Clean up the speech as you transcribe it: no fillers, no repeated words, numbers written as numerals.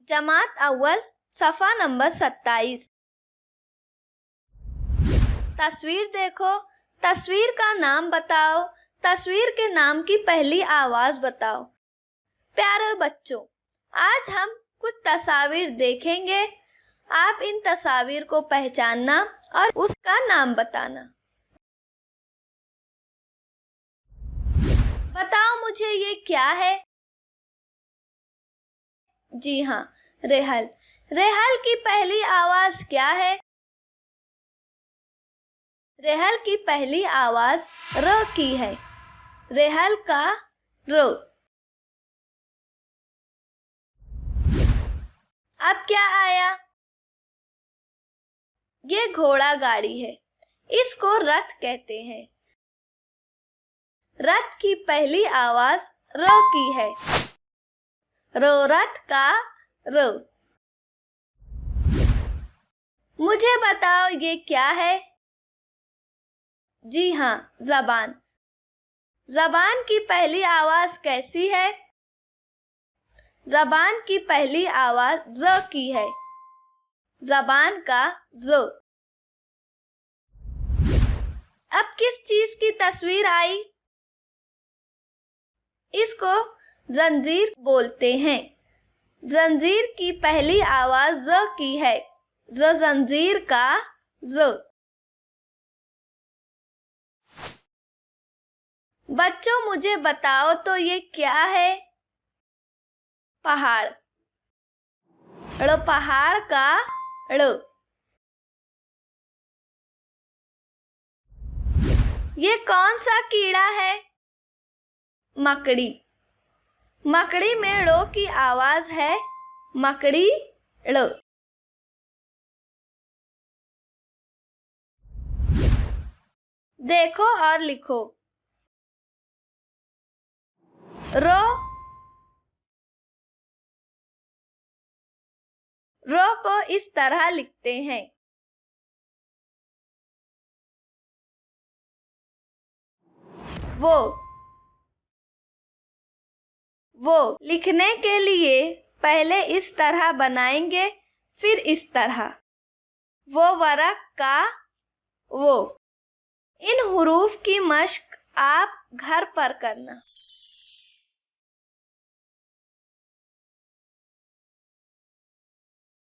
जमात अव्वल सफ़ा नंबर 27। तस्वीर देखो, तस्वीर का नाम बताओ, तस्वीर के नाम की पहली आवाज़ बताओ। प्यारे बच्चों, आज हम कुछ तस्वीर देखेंगे। आप इन तस्वीर को पहचानना और उसका नाम बताना। बताओ मुझे ये क्या है? जी हाँ, रेहल। रेहल की पहली आवाज़ क्या है? रेहल की पहली आवाज़ र की है। रेहल का रो। अब क्या आया? ये घोड़ा गाड़ी है। इसको रथ कहते हैं। रथ की पहली आवाज़ रो की है। रो रथ का रो। मुझे बताओ ये क्या है? जी हाँ, ज़बान। ज़बान की पहली आवाज़ कैसी है? ज़बान की पहली आवाज़ ज़ की है। ज़बान का ज़। अब किस चीज़ की तस्वीर आई? इसको जंजीर बोलते हैं। जंजीर की पहली आवाज़ ज़ की है। ज़ जंजीर का ज़। बच्चों मुझे बताओ तो ये क्या है? पहाड़। ड़ पहाड़ का ड़। ये कौन सा कीड़ा है? मकड़ी। मकड़ी में ड़ो की आवाज़ है। मकड़ी ड़। देखो और लिखो। रो। रो को इस तरह लिखते हैं। वो लिखने के लिए पहले इस तरह बनाएंगे, फिर इस तरह। वो वरक का वो। इन हुरूफ की मश्क आप घर पर करना।